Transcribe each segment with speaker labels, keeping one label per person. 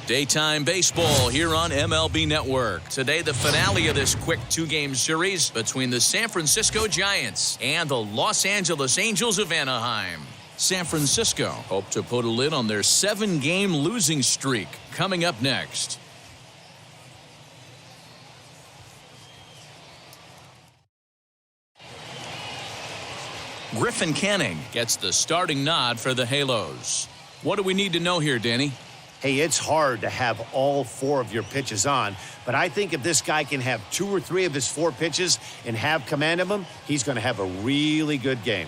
Speaker 1: Daytime baseball here on MLB Network. Today, the finale of this quick two-game series between the San Francisco Giants and the Los Angeles Angels of Anaheim. San Francisco hope to put a lid on their 7-game losing streak. Coming up next. Griffin Canning gets the starting nod for the Halos. What do we need to know here, Danny?
Speaker 2: Hey, it's hard to have all 4 of your pitches on, but I think if this guy can have 2 or 3 of his 4 pitches and have command of them, he's going to have a really good game.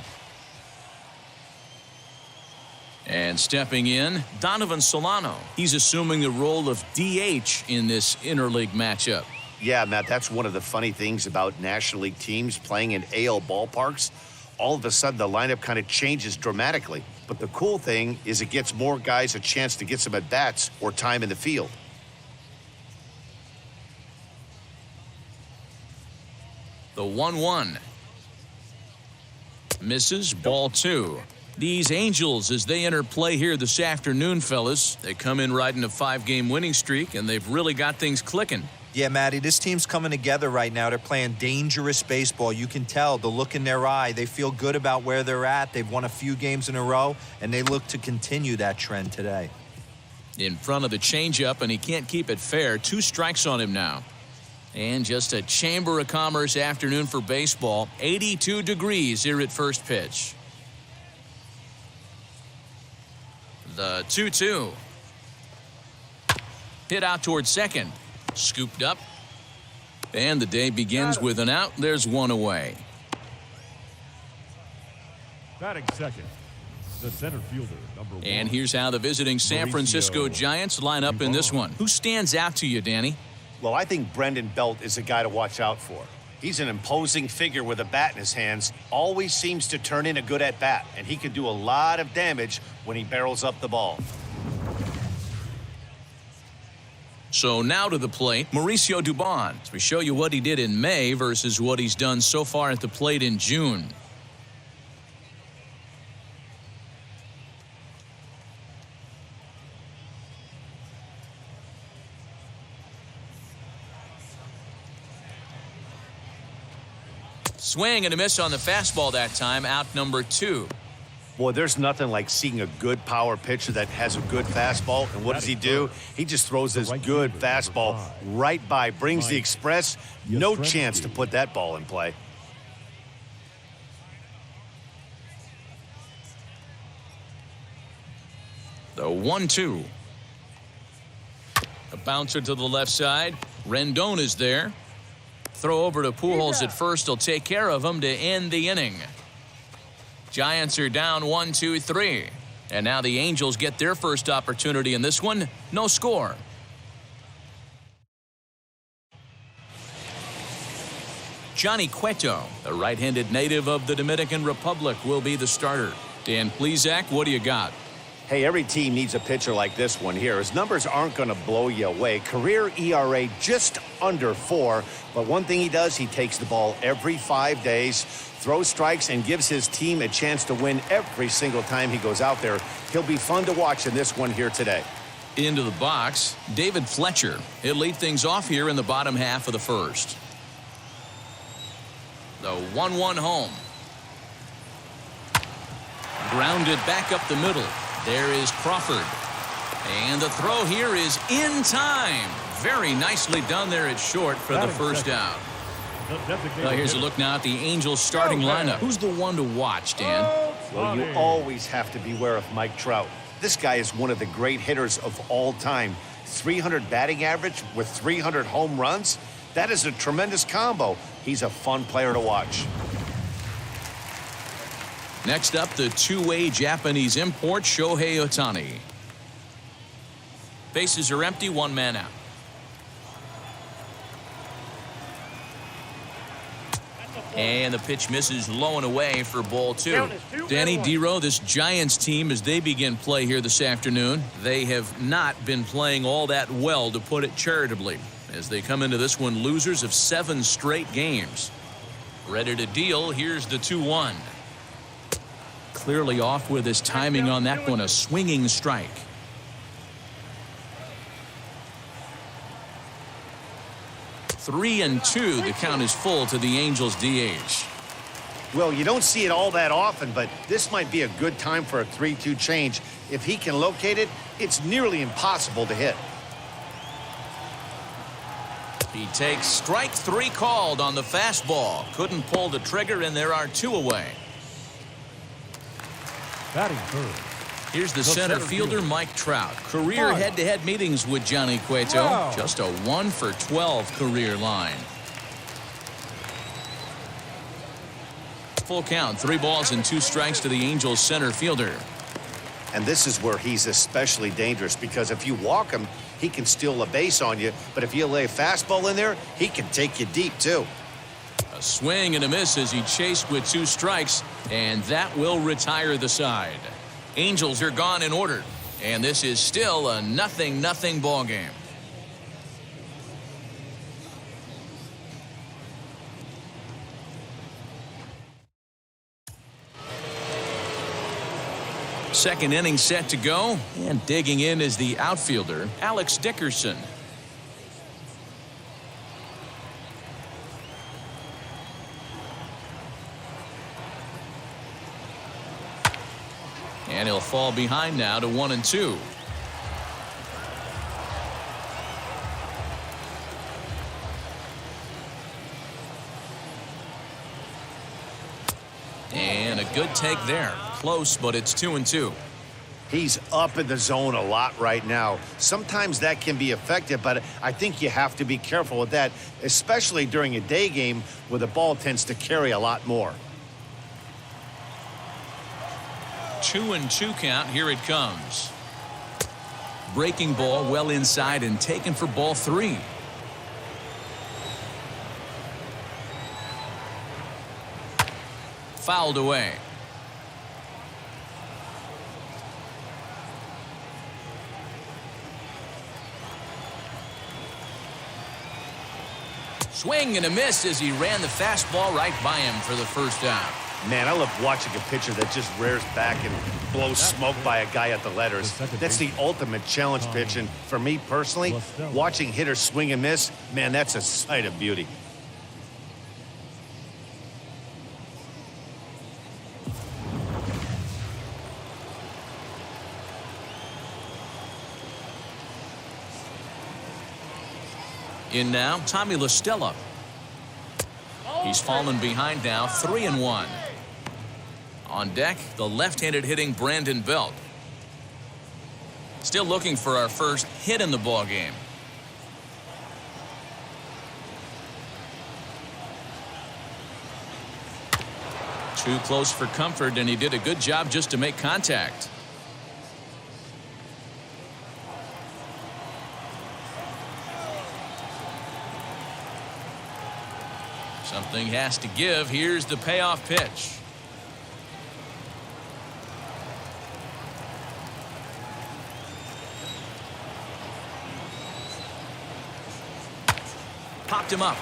Speaker 1: And stepping in, Donovan Solano. He's assuming the role of DH in this interleague matchup.
Speaker 2: Yeah, Matt, that's one of the funny things about National League teams playing in AL ballparks. All of a sudden, the lineup kind of changes dramatically. But the cool thing is it gets more guys a chance to get some at-bats or time in the field.
Speaker 1: The 1-1. Misses, ball 2. These Angels, as they enter play here this afternoon, fellas, they come in riding a 5-game winning streak, and they've really got things clicking.
Speaker 3: Yeah, Matty, this team's coming together right now. They're playing dangerous baseball. You can tell the look in their eye. They feel good about where they're at. They've won a few games in a row, and they look to continue that trend today.
Speaker 1: In front of the changeup, and he can't keep it fair. 2 strikes on him now. And just a Chamber of Commerce afternoon for baseball. 82 degrees here at first pitch. The 2-2. Hit out towards second. Scooped up. And the day begins with an out. There's one away.
Speaker 4: Batting second, the center fielder, number 1.
Speaker 1: And here's how the visiting San Francisco Giants line up in this one. Who stands out to you, Danny?
Speaker 2: Well, I think Brendan Belt is a guy to watch out for. He's an imposing figure with a bat in his hands, always seems to turn in a good at-bat, and he can do a lot of damage when he barrels up the ball.
Speaker 1: So now to the plate, Mauricio Dubon. We show you what he did in May versus what he's done so far at the plate in June. Swing and a miss on the fastball that time, out number 2.
Speaker 2: Boy, there's nothing like seeing a good power pitcher that has a good fastball. And what does he do? He just throws this good fastball right by, brings the express. No chance to put that ball in play.
Speaker 1: The 1-2. A bouncer to the left side. Rendon is there. Throw over to Pujols at first. He'll take care of him to end the inning. Giants are down 1-2-3. And now the Angels get their first opportunity in this one. No score. Johnny Cueto, the right-handed native of the Dominican Republic, will be the starter. Dan Plesac, what do you got?
Speaker 2: Hey, every team needs a pitcher like this one here. His numbers aren't going to blow you away. Career ERA just under 4. But one thing he does, he takes the ball every 5 days, throws strikes, and gives his team a chance to win every single time he goes out there. He'll be fun to watch in this one here today.
Speaker 1: Into the box, David Fletcher. He'll lead things off here in the bottom half of the first. The 1-1 home. Grounded back up the middle. There is Crawford. And the throw here is in time. Very nicely done there at short for the first out. Well, here's a look now at the Angels starting lineup. Who's the one to watch, Dan?
Speaker 2: Well, you always have to beware of Mike Trout. This guy is one of the great hitters of all time. 300 batting average with 300 home runs. That is a tremendous combo. He's a fun player to watch.
Speaker 1: Next up, the two-way Japanese import, Shohei Ohtani. Bases are empty, 1 man out. And the pitch misses low and away for ball 2. Danny Dero, this Giants team, as they begin play here this afternoon, they have not been playing all that well, to put it charitably, as they come into this one losers of 7 straight games. Ready to deal. Here's the 2-1. Clearly off with his timing on that one, a swinging strike. 3-2. The count is full to the Angels DH.
Speaker 2: Well, you don't see it all that often, but this might be a good time for a 3-2 change. If he can locate it, it's nearly impossible to hit.
Speaker 1: He takes strike 3 called on the fastball. Couldn't pull the trigger, and there are 2 away.
Speaker 4: Batting third.
Speaker 1: Here's the center fielder, Mike Trout. Career head-to-head meetings with Johnny Cueto.
Speaker 4: Wow.
Speaker 1: Just a 1-for-12 career line. Full count, 3 balls and 2 strikes to the Angels center fielder.
Speaker 2: And this is where he's especially dangerous, because if you walk him, he can steal a base on you. But if you lay a fastball in there, he can take you deep, too.
Speaker 1: A swing and a miss as he chased with 2 strikes, and that will retire the side. Angels are gone in order, and this is still a 0-0 ball game. Second inning set to go, and digging in is the outfielder, Alex Dickerson. And he'll fall behind now to 1-2. And a good take there. Close, but it's 2-2.
Speaker 2: He's up in the zone a lot right now. Sometimes that can be effective, but I think you have to be careful with that, especially during a day game where the ball tends to carry a lot more.
Speaker 1: 2-2 count. Here it comes. Breaking ball well inside and taken for ball 3. Fouled away. Swing and a miss as he ran the fastball right by him for the first out.
Speaker 2: Man, I love watching a pitcher that just rears back and blows smoke by a guy at the letters. That's the ultimate challenge pitch, and for me personally, watching hitters swing and miss, man, that's a sight of beauty.
Speaker 1: In now, Tommy La Stella. He's fallen behind now, 3-1. On deck, the left-handed hitting Brandon Belt. Still looking for our first hit in the ballgame. Too close for comfort, and he did a good job just to make contact. Something has to give. Here's the payoff pitch. Popped him up.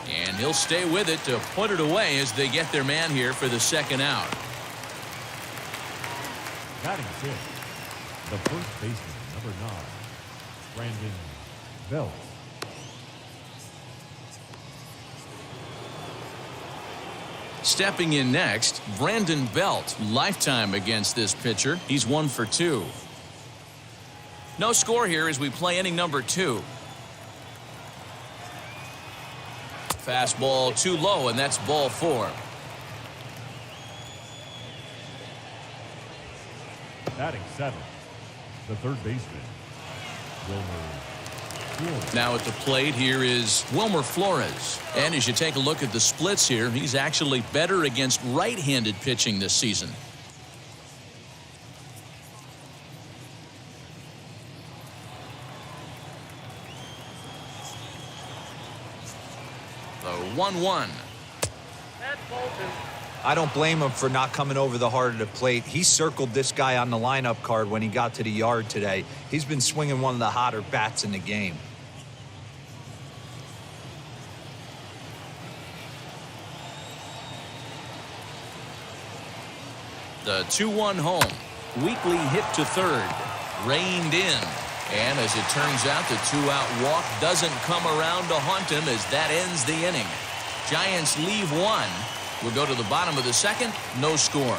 Speaker 1: And he'll stay with it to put it away as they get their man here for the second out.
Speaker 4: Batting fifth, the first baseman, number 9, Brandon Belt.
Speaker 1: Stepping in next, Brandon Belt. Lifetime against this pitcher. He's 1 for 2. No score here as we play inning number 2. Fastball too low, and that's ball 4.
Speaker 4: Batting 7th, the third baseman, Wilmer Flores.
Speaker 1: Now at the plate here is Wilmer Flores. And as you take a look at the splits here, he's actually better against right-handed pitching this season. The 1-1.
Speaker 3: I don't blame him for not coming over the heart of the plate. He circled this guy on the lineup card when he got to the yard today. He's been swinging one of the hotter bats in the game.
Speaker 1: The 2-1 home. Weekly hit to third. Reined in. And as it turns out, the two-out walk doesn't come around to haunt him as that ends the inning. Giants leave one. We'll go to the bottom of the second. No score.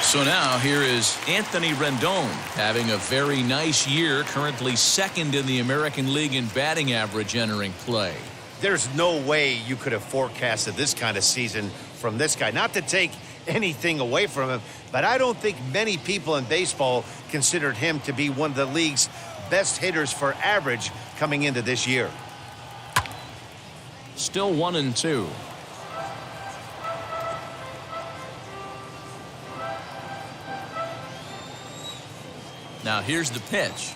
Speaker 1: So now here is Anthony Rendon having a very nice year, currently second in the American League in batting average entering play.
Speaker 2: There's no way you could have forecasted this kind of season from this guy. Not to take anything away from him, but I don't think many people in baseball considered him to be one of the league's best hitters for average coming into this year.
Speaker 1: Still 1-2. Now here's the pitch.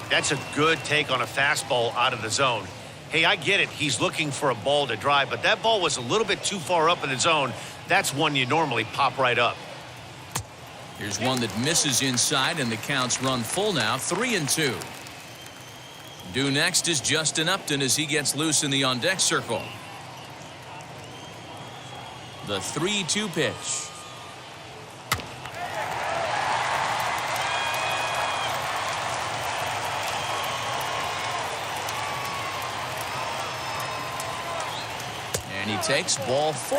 Speaker 2: That's a good take on a fastball out of the zone. Hey, I get it. He's looking for a ball to drive, but that ball was a little bit too far up in the zone. That's one you normally pop right up.
Speaker 1: Here's one that misses inside, and the count's run full now, 3-2. Due next is Justin Upton as he gets loose in the on-deck circle. The 3-2 pitch. And he takes ball 4.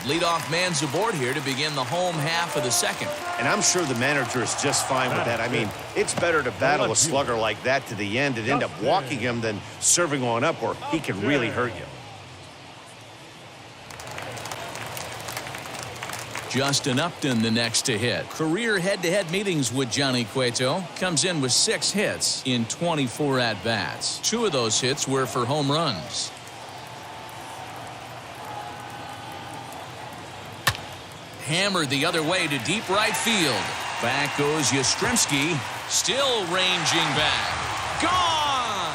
Speaker 1: Leadoff man's aboard here to begin the home half of the second.
Speaker 2: And I'm sure the manager is just fine with that. I mean, it's better to battle a slugger like that to the end and end up walking him than serving one up where he can really hurt you.
Speaker 1: Justin Upton the next to hit. Career head-to-head meetings with Johnny Cueto. Comes in with 6 hits in 24 at-bats. 2 of those hits were for home runs. Hammered the other way to deep right field. Back goes Yastrzemski. Still ranging back. Gone!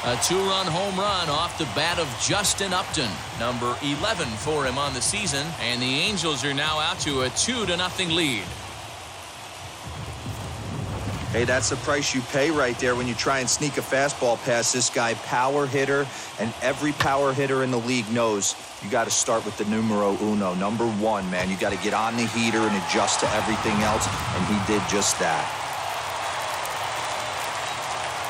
Speaker 1: A 2-run home run off the bat of Justin Upton. Number 11 for him on the season. And the Angels are now out to a 2-0 lead.
Speaker 3: Hey, that's the price you pay right there when you try and sneak a fastball past this guy. Power hitter, and every power hitter in the league knows you got to start with the numero uno, number 1, man. You got to get on the heater and adjust to everything else, and he did just that.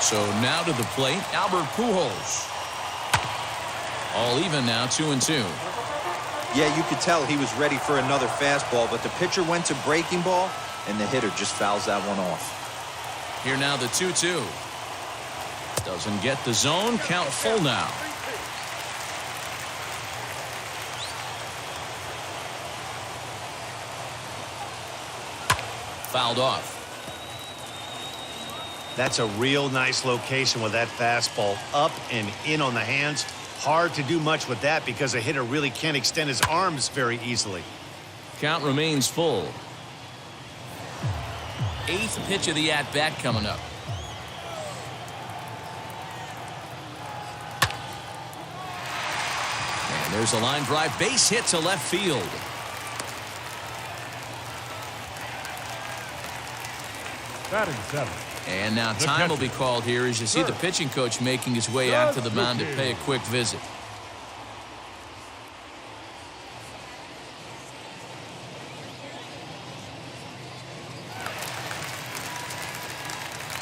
Speaker 1: So now to the plate, Albert Pujols. All even now, 2-2.
Speaker 3: Yeah, you could tell he was ready for another fastball, but the pitcher went to breaking ball, and the hitter just fouls that one off.
Speaker 1: Here now the 2-2. Doesn't get the zone. Count full now. Fouled off.
Speaker 2: That's a real nice location with that fastball up and in on the hands. Hard to do much with that because a hitter really can't extend his arms very easily.
Speaker 1: Count remains full. 8th pitch of the at-bat coming up. And there's a line drive base hit to left field.
Speaker 4: Batting 7th.
Speaker 1: And now time will be called here as you see the pitching coach making his way out to the mound to pay a quick visit.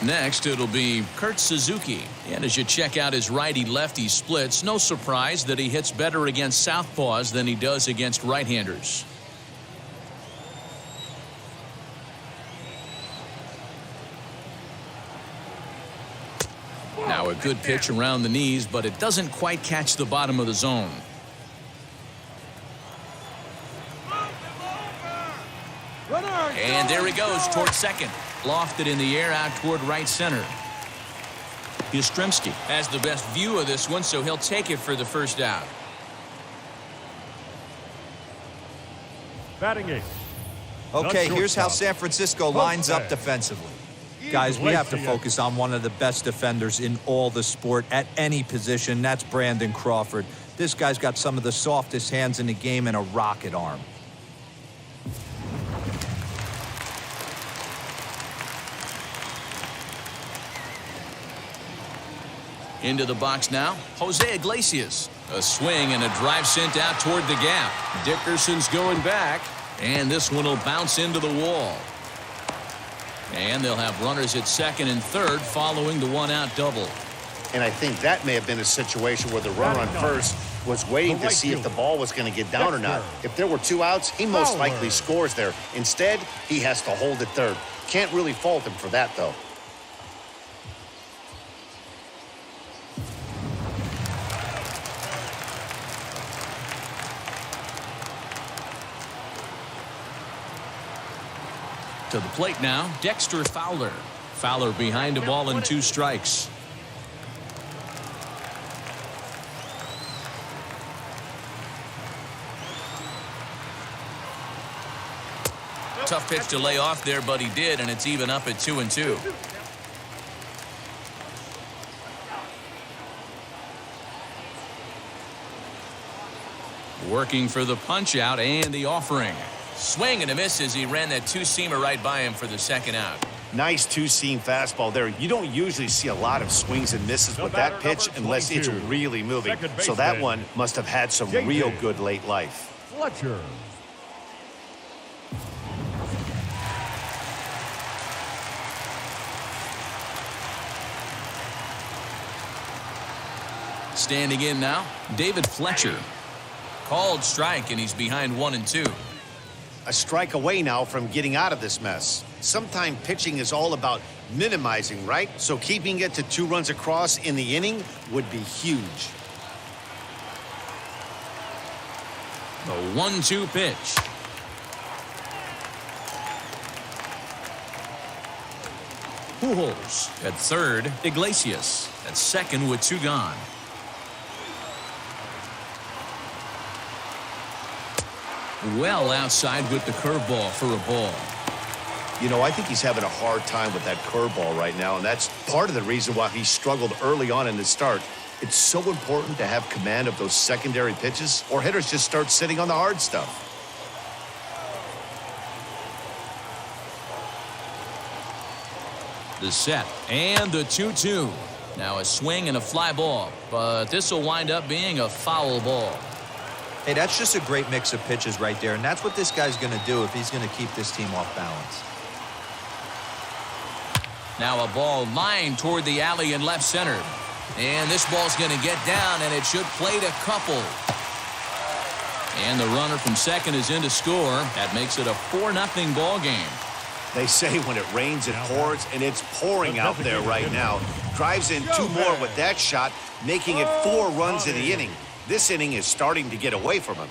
Speaker 1: Next, it'll be Kurt Suzuki. And as you check out his righty-lefty splits, no surprise that he hits better against southpaws than he does against right-handers. Now a good pitch around the knees, but it doesn't quite catch the bottom of the zone. And there he goes towards second. Lofted in the air out toward right center. Yastrzemski has the best view of this one, so he'll take it for the first out.
Speaker 4: Batting 8th.
Speaker 3: Okay, here's how San Francisco lines up defensively. Guys, we have to focus on one of the best defenders in all the sport at any position. That's Brandon Crawford. This guy's got some of the softest hands in the game and a rocket arm.
Speaker 1: Into the box now, Jose Iglesias. A swing and a drive sent out toward the gap. Dickerson's going back, and this one will bounce into the wall. And they'll have runners at second and third following the one-out double.
Speaker 2: And I think that may have been a situation where the runner on first was waiting to see if the ball was going to get down or not. If there were 2 outs, he most likely scores there. Instead, he has to hold at third. Can't really fault him for that, though.
Speaker 1: To the plate now, Dexter Fowler. Fowler behind a ball and 2 strikes. Tough pitch to lay off there, but he did, and it's even up at 2-2. Working for the punch out and the offering. Swing and a miss as he ran that two-seamer right by him for the second out.
Speaker 2: Nice two-seam fastball there. You don't usually see a lot of swings and misses with that pitch unless it's really moving. So that one must have had some real good late life.
Speaker 4: Fletcher.
Speaker 1: Standing in now, David Fletcher. Called strike, and he's behind 1-2.
Speaker 2: A strike away now from getting out of this mess. Sometimes pitching is all about minimizing, right? So keeping it to 2 runs across in the inning would be huge.
Speaker 1: The 1-2 pitch. Pujols at third. Iglesias at second with 2 gone. Well outside with the curveball for a ball.
Speaker 2: You know, I think he's having a hard time with that curveball right now, and that's part of the reason why he struggled early on in the start. It's so important to have command of those secondary pitches, or hitters just start sitting on the hard stuff.
Speaker 1: The set and the 2-2. Now a swing and a fly ball, but this will wind up being a foul ball.
Speaker 3: Hey, that's just a great mix of pitches right there, and that's what this guy's going to do if he's going to keep this team off balance.
Speaker 1: Now a ball lined toward the alley in left center. And this ball's going to get down, and it should plate a couple. And the runner from second is in to score. That makes it a 4-0 ball game.
Speaker 2: They say when it rains, it pours, and it's pouring out there right now. Drives in 2 more with that shot, making it 4 runs in the inning. This inning is starting to get away from him.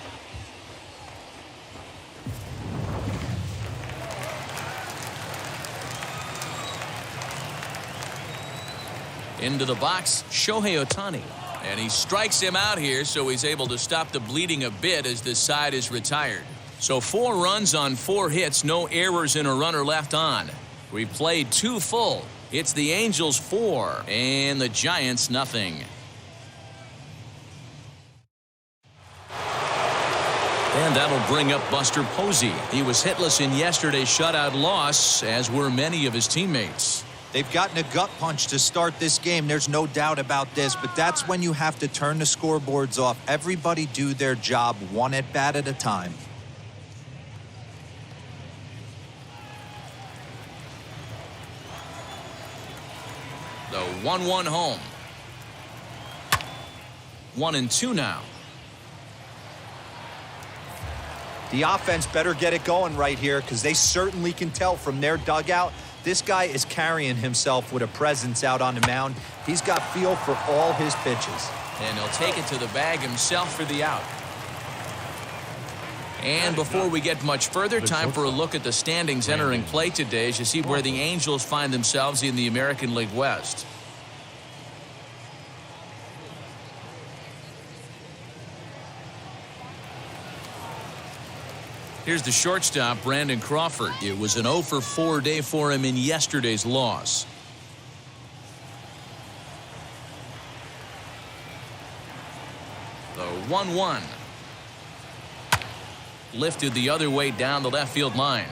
Speaker 1: Into the box, Shohei Ohtani. And he strikes him out here, so he's able to stop the bleeding a bit as this side is retired. So 4 runs on 4 hits, no errors and a runner left on. We played 2 full. It's the Angels 4 and the Giants nothing. And that'll bring up Buster Posey. He was hitless in yesterday's shutout loss, as were many of his teammates.
Speaker 3: They've gotten a gut punch to start this game. There's no doubt about this, but that's when you have to turn the scoreboards off. Everybody do their job 1 at-bat at a time.
Speaker 1: The 1-1 home. 1-2 now.
Speaker 3: The offense better get it going right here because they certainly can tell from their dugout this guy is carrying himself with a presence out on the mound. He's got feel for all his pitches.
Speaker 1: And he'll take it to the bag himself for the out. And before we get much further, time for a look at the standings entering play today as you see where the Angels find themselves in the American League West. Here's the shortstop, Brandon Crawford. It was an 0-for-4 day for him in yesterday's loss. The 1-1. Lifted the other way down the left field line.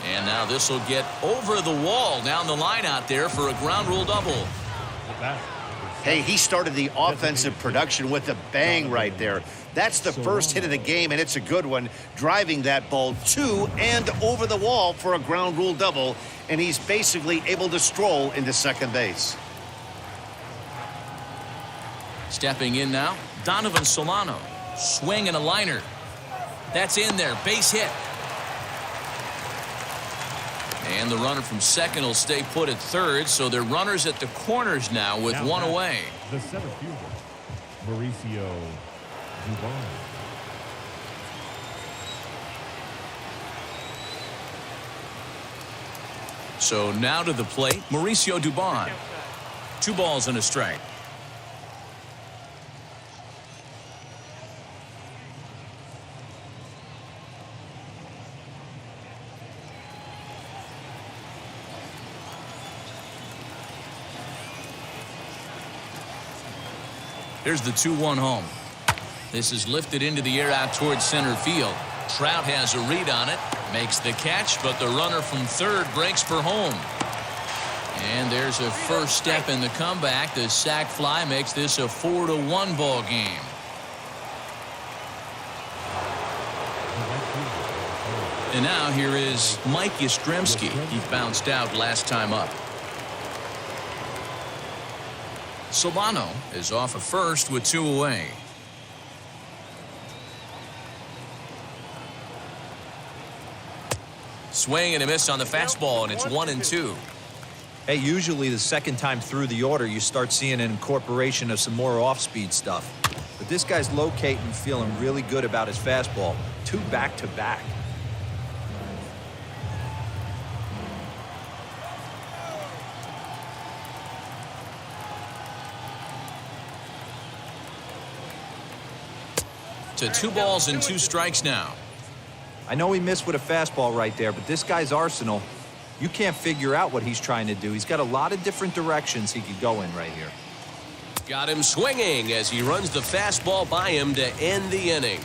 Speaker 1: And now this will get over the wall down the line out there for a ground rule double.
Speaker 4: The bat.
Speaker 2: Hey, he started the offensive production with a bang right there. That's the first hit of the game, and it's a good one, driving that ball to and over the wall for a ground rule double, and he's basically able to stroll into second base.
Speaker 1: Stepping in now, Donovan Solano. Swing and a liner. That's in there. Base hit. And the runner from second will stay put at third, so they're runners at the corners now with one away.
Speaker 4: The center fielder, Mauricio Dubon.
Speaker 1: So now to the plate, Mauricio Dubon. 2 balls and a strike. Here's the 2-1 home. This is lifted into the air out towards center field. Trout has a read on it, makes the catch, but the runner from third breaks for home. And there's a first step in the comeback. The sac fly makes this a 4-1 ball game. And now here is Mike Yastrzemski. He bounced out last time up. Solano is off at first with 2 away. Swing and a miss on the fastball, and it's 1-2.
Speaker 3: Hey, usually the second time through the order, you start seeing an incorporation of some more off-speed stuff. But this guy's locating, feeling really good about his fastball. 2 back-to-back.
Speaker 1: To 2 balls and 2 strikes now.
Speaker 3: I know he missed with a fastball right there, but this guy's arsenal, you can't figure out what he's trying to do. He's got a lot of different directions he could go in right here.
Speaker 5: Got him swinging as he runs the fastball by him to end the inning.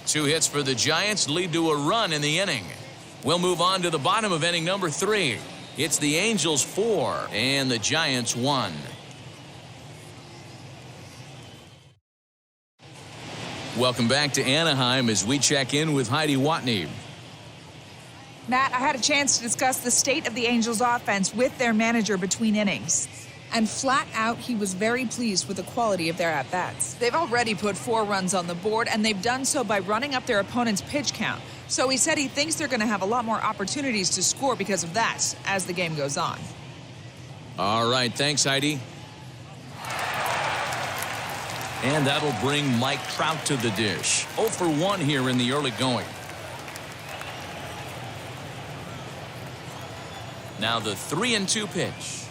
Speaker 1: 2 hits for the Giants lead to a run in the inning. We'll move on to the bottom of inning number 3. It's the Angels 4 and the Giants 1. Welcome back to Anaheim as we check in with Heidi Watney.
Speaker 6: Matt, I had a chance to discuss the state of the Angels offense with their manager between innings. And flat out, he was very pleased with the quality of their at-bats. They've already put 4 runs on the board, and they've done so by running up their opponent's pitch count. So he said he thinks they're going to have a lot more opportunities to score because of that as the game goes on.
Speaker 1: All right, thanks, Heidi. And that'll bring Mike Trout to the dish. 0 for 1 here in the early going. Now the 3-2 pitch.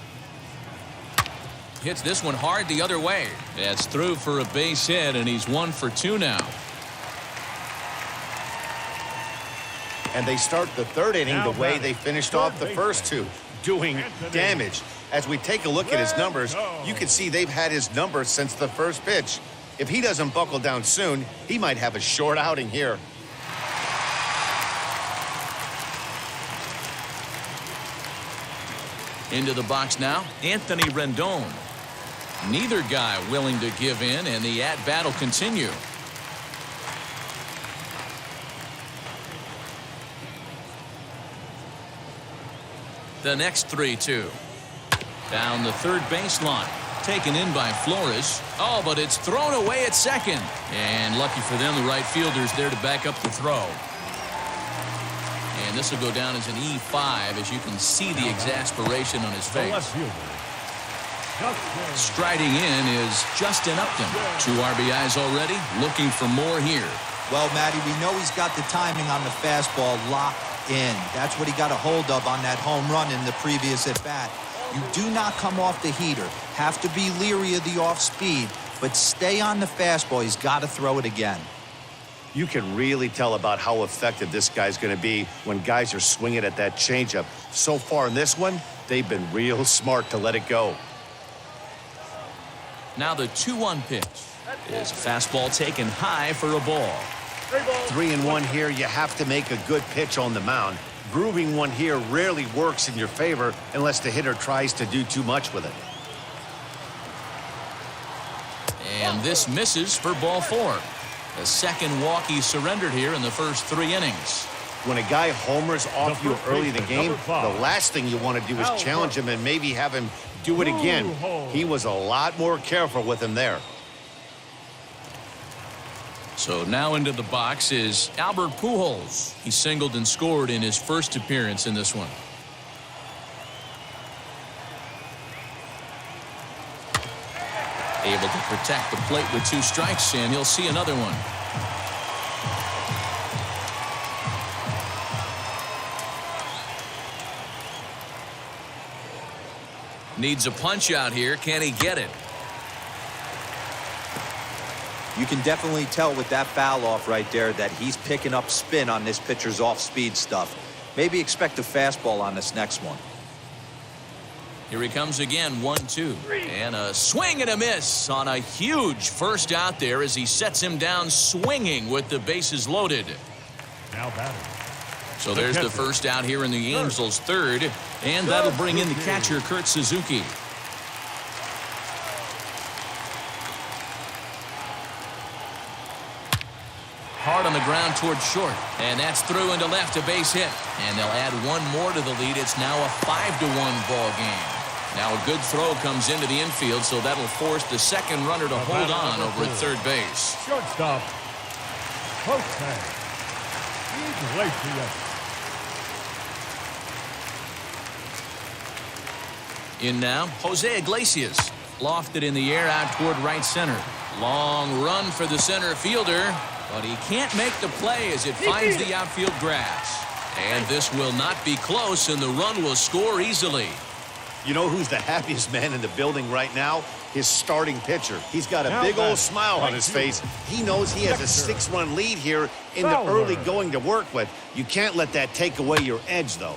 Speaker 1: Hits this one hard the other way. That's through for a base hit, and he's 1 for 2 now.
Speaker 2: And they start the 3rd inning the way they finished off the first 2, doing damage. As we take a look at his numbers, you can see they've had his numbers since the first pitch. If he doesn't buckle down soon, he might have a short outing here.
Speaker 1: Into the box now, Anthony Rendon. Neither guy willing to give in, and the at-bat will continue. The next 3-2. Down the third baseline. Taken in by Flores. Oh, but it's thrown away at second. And lucky for them, the right fielder's there to back up the throw. And this will go down as an E5 as you can see the exasperation on his face. Striding in is Justin Upton. 2 RBIs already, looking for more here.
Speaker 3: Well, Matty, we know he's got the timing on the fastball locked in. That's what he got a hold of on that home run in the previous at-bat. You do not come off the heater. Have to be leery of the off-speed, but stay on the fastball. He's got to throw it again.
Speaker 2: You can really tell about how effective this guy's going to be when guys are swinging at that changeup. So far in this one, they've been real smart to let it go.
Speaker 1: Now the 2-1 pitch is a fastball taken high for a ball.
Speaker 2: 3-1 here. You have to make a good pitch on the mound. Grooving one here rarely works in your favor unless the hitter tries to do too much with it.
Speaker 1: And this misses for ball 4. The second walk he surrendered here in the first 3 innings.
Speaker 2: When a guy homers off you early in the game, the last thing you want to do is challenge him and maybe have him do it again. He was a lot more careful with him there.
Speaker 1: So now into the box is Albert Pujols. He singled and scored in his first appearance in this one. Able to protect the plate with 2 strikes, and he'll see another one. Needs a punch out here. Can he get it?
Speaker 3: You can definitely tell with that foul off right there that he's picking up spin on this pitcher's off-speed stuff. Maybe expect a fastball on this next one.
Speaker 1: Here he comes again, 1-2. And a swing and a miss on a huge first out there as he sets him down swinging with the bases loaded.
Speaker 4: Now batting.
Speaker 1: So there's the first out here in the Angels' third, and that'll bring in the catcher, Kurt Suzuki. Hard on the ground towards short, and that's through into left, a base hit. And they'll add one more to the lead. It's now a 5-1 ball game. Now a good throw comes into the infield, so that'll force the second runner to hold on over at third base.
Speaker 4: Shortstop. Okay. Iglesias.
Speaker 1: In now, Jose Iglesias. Lofted in the air out toward right center. Long run for the center fielder, but he can't make the play as it finds the outfield grass. And this will not be close, and the run will score easily.
Speaker 2: You know who's the happiest man in the building right now? His starting pitcher. He's got a big old smile on his face. He knows he has a 6-run lead here in the early going to work with. You can't let that take away your edge, though.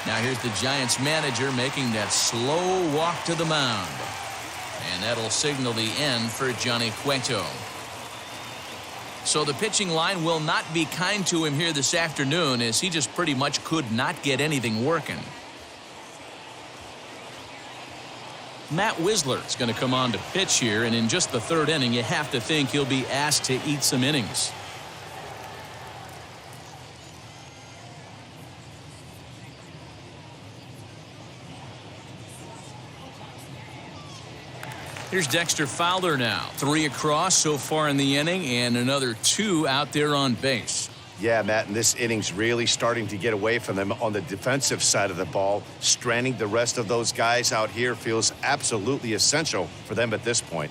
Speaker 1: Now here's the Giants manager making that slow walk to the mound. And that'll signal the end for Johnny Cueto. So the pitching line will not be kind to him here this afternoon, as he just pretty much could not get anything working. Matt Wisler is going to come on to pitch here, and in just the third inning, you have to think he'll be asked to eat some innings. Here's Dexter Fowler now. 3 across so far in the inning, and another 2 out there on base.
Speaker 2: Yeah, Matt, and this inning's really starting to get away from them on the defensive side of the ball. Stranding the rest of those guys out here feels absolutely essential for them at this point.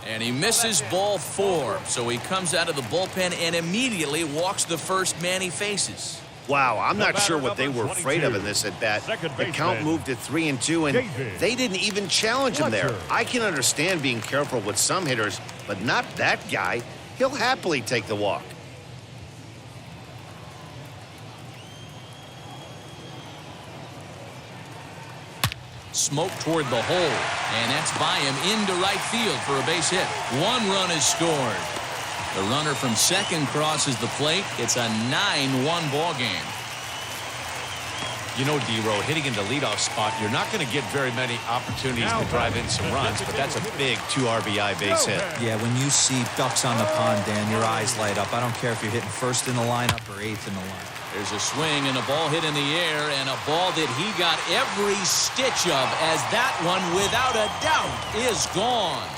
Speaker 1: And he misses ball 4. So he comes out of the bullpen and immediately walks the first man he faces.
Speaker 2: Wow, I'm not sure what they were afraid of in this at bat. The count moved to 3-2, and they didn't even challenge him there. I can understand being careful with some hitters, but not that guy. He'll happily take the walk.
Speaker 1: Smoke toward the hole, and that's by him into right field for a base hit. 1 run is scored. The runner from second crosses the plate. It's a 9-1 ball game.
Speaker 7: You know, D-Row, hitting in the leadoff spot, you're not going to get very many opportunities to drive in some runs, but that's a big 2 RBI base hit.
Speaker 3: Yeah, when you see ducks on the pond, Dan, your eyes light up. I don't care if you're hitting first in the lineup or 8th in the lineup.
Speaker 1: There's a swing and a ball hit in the air, and a ball that he got every stitch of, as that one, without a doubt, is gone.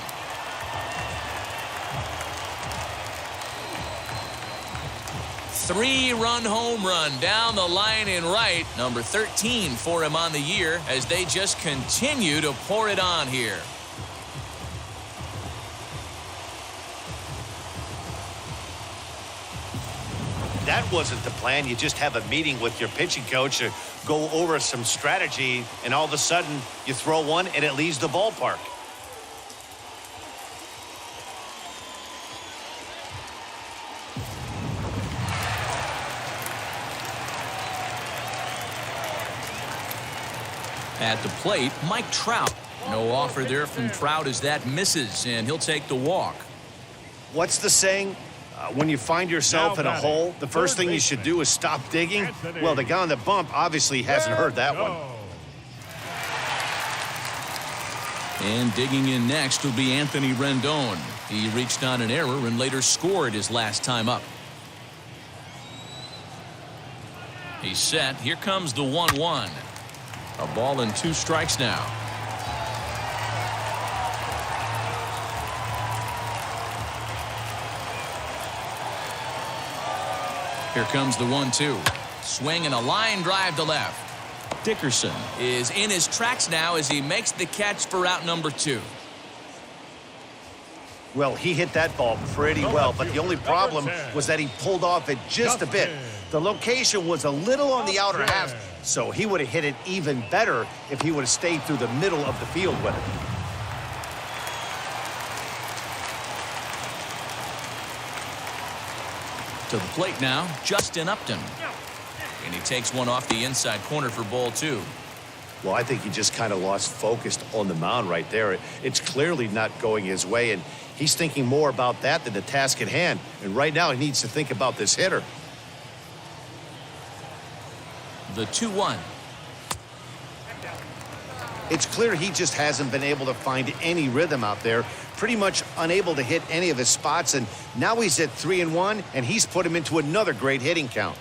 Speaker 1: Three-run home run down the line in right. Number 13 for him on the year, as they just continue to pour it on here.
Speaker 2: That wasn't the plan. You just have a meeting with your pitching coach to go over some strategy, and all of a sudden you throw one and it leaves the ballpark.
Speaker 1: At the plate, Mike Trout. No offer there from Trout as that misses, and he'll take the walk.
Speaker 2: What's the saying? When you find yourself in a hole, the first thing you should do is stop digging. Well, the guy on the bump obviously hasn't heard that one.
Speaker 1: And digging in next will be Anthony Rendon. He reached on an error and later scored his last time up. He's set. Here comes the 1-1. A ball and 2 strikes now. Here comes the 1-2. Swing and a line drive to left. Dickerson is in his tracks now as he makes the catch for out number 2.
Speaker 2: Well, he hit that ball pretty well, but the only problem was that he pulled off it just a bit. The location was a little on the outer half, so he would have hit it even better if he would have stayed through the middle of the field with it.
Speaker 1: To the plate now, Justin Upton. And he takes one off the inside corner for ball 2.
Speaker 2: Well, I think he just kind of lost focus on the mound right there. It's clearly not going his way, and he's thinking more about that than the task at hand. And right now he needs to think about this hitter.
Speaker 1: The 2-1.
Speaker 2: It's clear he just hasn't been able to find any rhythm out there. Pretty much unable to hit any of his spots, and now he's at 3-1, and he's put him into another great hitting count.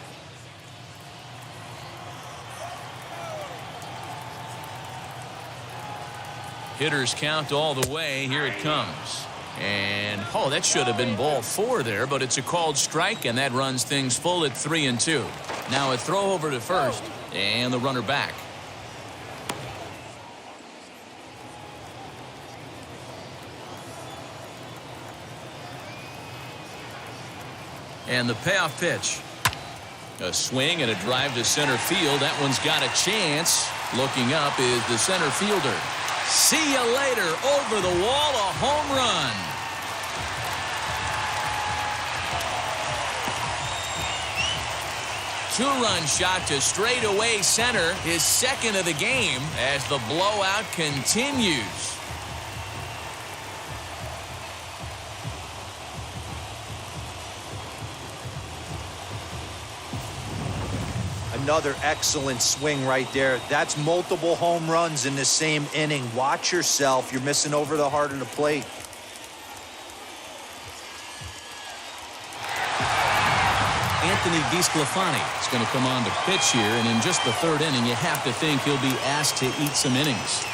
Speaker 1: Hitters count all the way. Here it comes. And, oh, that should have been ball 4 there, but it's a called strike, and that runs things full at 3-2. Now a throw over to first, and the runner back. And the payoff pitch. A swing and a drive to center field. That one's got a chance. Looking up is the center fielder. See you later. Over the wall, a home run. Two-run shot to straightaway center. His second of the game as the blowout continues.
Speaker 3: Another excellent swing right there. That's multiple home runs in the same inning. Watch yourself. You're missing over the heart of the plate.
Speaker 1: Anthony DeSclafani is going to come on to pitch here, and in just the 3rd inning, you have to think he'll be asked to eat some innings.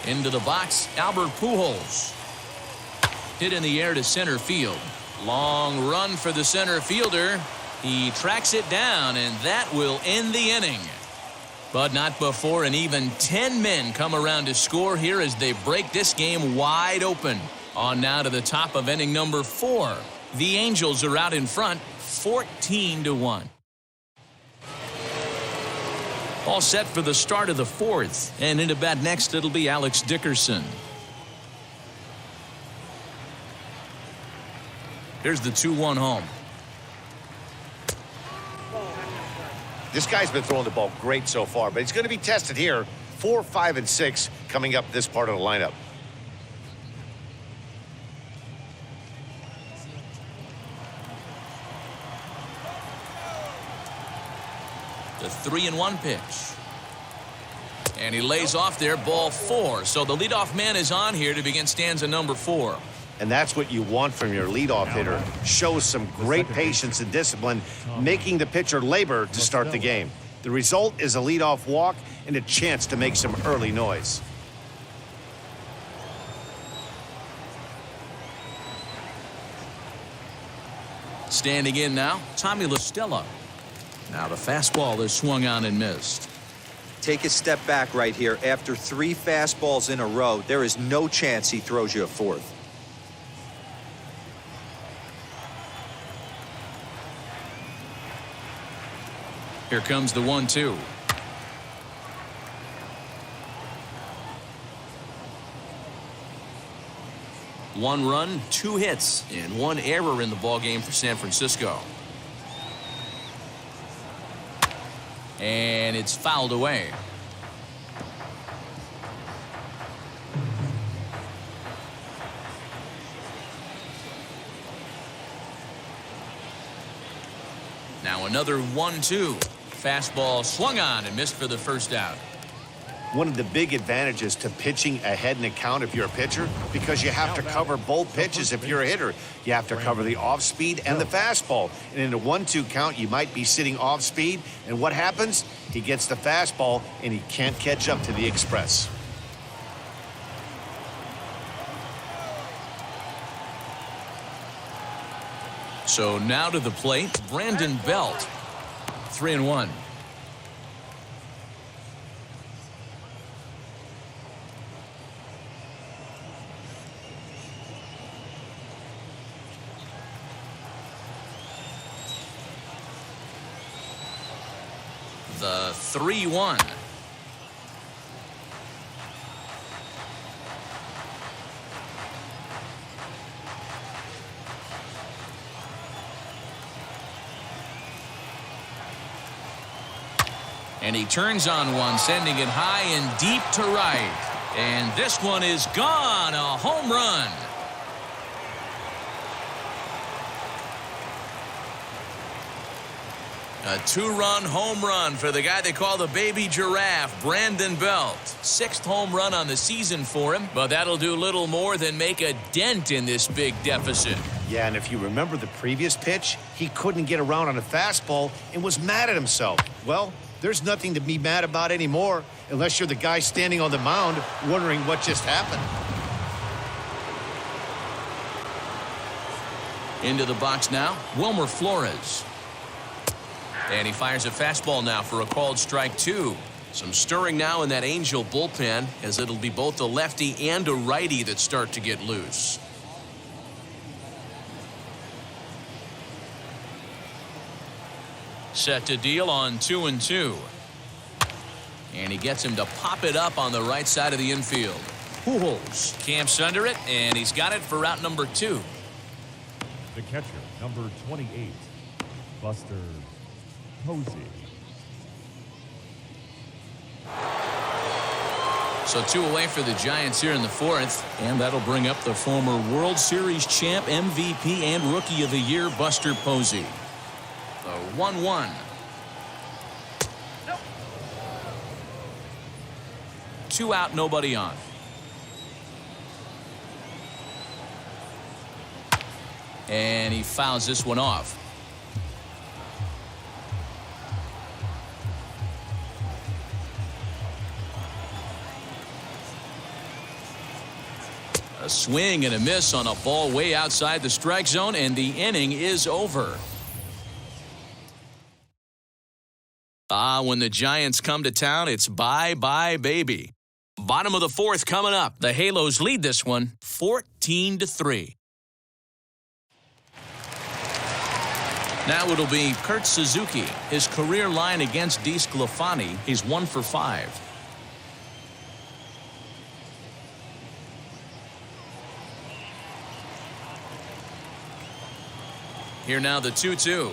Speaker 1: Into the box, Albert Pujols. Hit in the air to center field. Long run for the center fielder. He tracks it down, and that will end the inning. But not before an even 10 men come around to score here as they break this game wide open. On now to the top of inning number 4. The Angels are out in front, 14-1. All set for the start of the 4th. And into bat next, it'll be Alex Dickerson. Here's the 2-1 home.
Speaker 2: This guy's been throwing the ball great so far, but he's going to be tested here. 4, 5, and 6 coming up this part of the lineup.
Speaker 1: The 3-1 pitch. And he lays off there, ball 4. So the leadoff man is on here to begin stanza number 4.
Speaker 2: And that's what you want from your leadoff hitter. Shows some great patience and discipline, making the pitcher labor to start the game. The result is a leadoff walk and a chance to make some early noise.
Speaker 1: Standing in now, Tommy La Stella. Now the fastball is swung on and missed.
Speaker 3: Take a step back right here. After 3 fastballs in a row, there is no chance he throws you a 4th.
Speaker 1: Here comes the 1-2.
Speaker 5: 1 run, 2 hits, and 1 error in the ballgame for San Francisco.
Speaker 1: And it's fouled away. Now another 1-2. Fastball swung on and missed for the first out.
Speaker 2: One of the big advantages to pitching ahead in a count if you're a pitcher, because you have to cover both pitches if you're a hitter. You have to cover the off speed and the fastball. And in a 1-2 count, you might be sitting off speed. And what happens? He gets the fastball and he can't catch up to the express.
Speaker 1: So now to the plate, Brandon Belt. 3-1. The 3-1. And he turns on one, sending it high and deep to right. And this one is gone. A home run. A 2-run home run for the guy they call the baby giraffe, Brandon Belt. 6th home run on the season for him, but that'll do little more than make a dent in this big deficit.
Speaker 2: Yeah, and if you remember the previous pitch, he couldn't get around on a fastball and was mad at himself. Well, there's nothing to be mad about anymore, unless you're the guy standing on the mound wondering what just happened.
Speaker 1: Into the box now, Wilmer Flores. And he fires a fastball now for a called strike 2. Some stirring now in that Angel bullpen, as it'll be both a lefty and a righty that start to get loose. Set to deal on 2-2. And he gets him to pop it up on the right side of the infield. Pujols camps under it, and he's got it for out number 2.
Speaker 4: The catcher, number 28, Buster Posey.
Speaker 1: So 2 away for the Giants here in the 4th, and that'll bring up the former World Series champ, MVP, and Rookie of the Year, Buster Posey. The 1-1. Nope. 2 out, nobody on. And he fouls this one off. A swing and a miss on a ball way outside the strike zone, and the inning is over. When the Giants come to town, it's bye-bye, baby. Bottom of the 4th coming up. The Halos lead this one 14-3. Now it'll be Kurt Suzuki. His career line against DeSclafani, he's 1 for 5. Here now the 2-2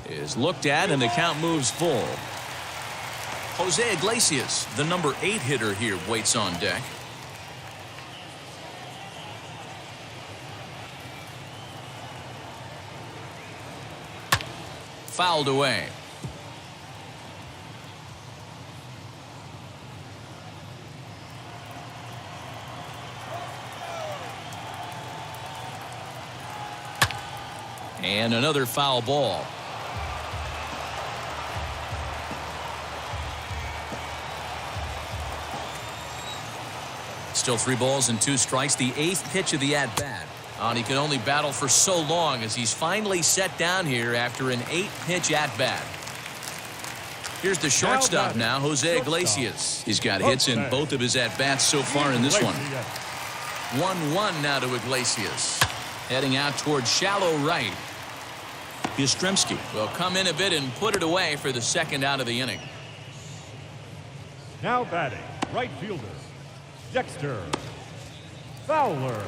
Speaker 1: is looked at, and the count moves full. Jose Iglesias, the number 8 hitter here, waits on deck. Fouled away. And another foul ball. Still 3 balls and 2 strikes. The 8th pitch of the at-bat. And he can only battle for so long as he's finally set down here after an 8-pitch at-bat. Here's the shortstop now, Jose Iglesias. He's got hits in both of his at-bats so far in this one. 1-1 now to Iglesias. Heading out towards shallow right. Yastrzemski will come in a bit and put it away for the 2nd out of the inning.
Speaker 4: Now batting, right fielder, Dexter Fowler.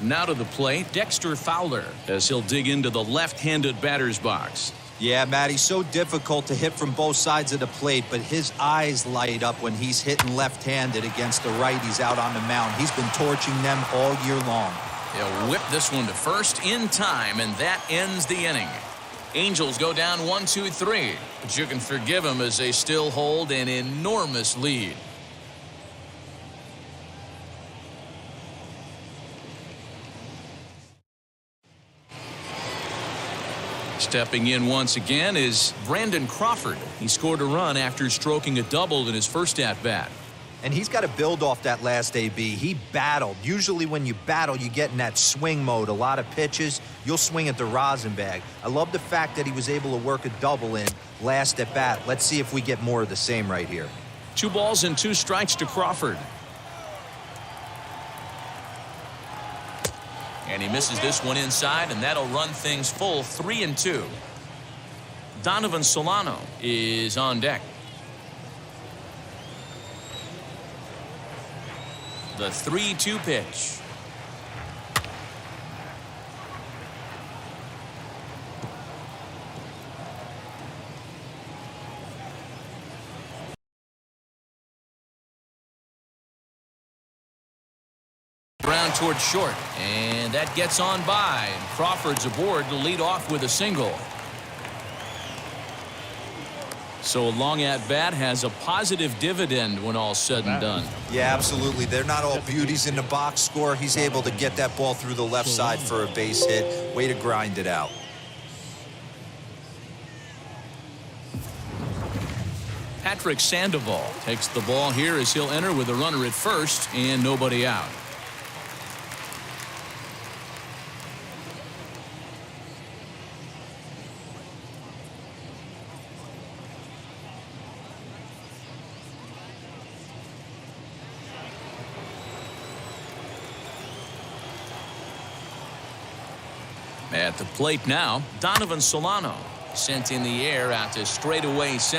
Speaker 1: Now to the plate, Dexter Fowler, as he'll dig into the left-handed batter's box.
Speaker 3: Yeah, Matt, he's so difficult to hit from both sides of the plate, but his eyes light up when he's hitting left-handed against the righties out on the mound. He's been torching them all year long.
Speaker 1: He'll whip this one to first in time, and that ends the inning. Angels go down 1-2-3, but you can forgive them as they still hold an enormous lead. Stepping in once again is Brandon Crawford. He scored a run after stroking a double in his first at-bat.
Speaker 3: And he's got to build off that last AB. He battled. Usually when you battle, you get in that swing mode. A lot of pitches, you'll swing at the rosin bag. I love the fact that he was able to work a double in last at bat. Let's see if we get more of the same right here.
Speaker 1: 2 balls and 2 strikes to Crawford. And he misses this one inside, and that'll run things full 3-2. Donovan Solano is on deck. The 3-2 pitch. Brown towards short, and that gets on by, and Crawford's aboard to lead off with a single. So a long at bat has a positive dividend when all's said and done.
Speaker 3: Yeah, absolutely. They're not all beauties in the box score. He's able to get that ball through the left side for a base hit. Way to grind it out.
Speaker 1: Patrick Sandoval takes the ball here as he'll enter with a runner at first and nobody out. At the plate now, Donovan Solano sent in the air out to straightaway center.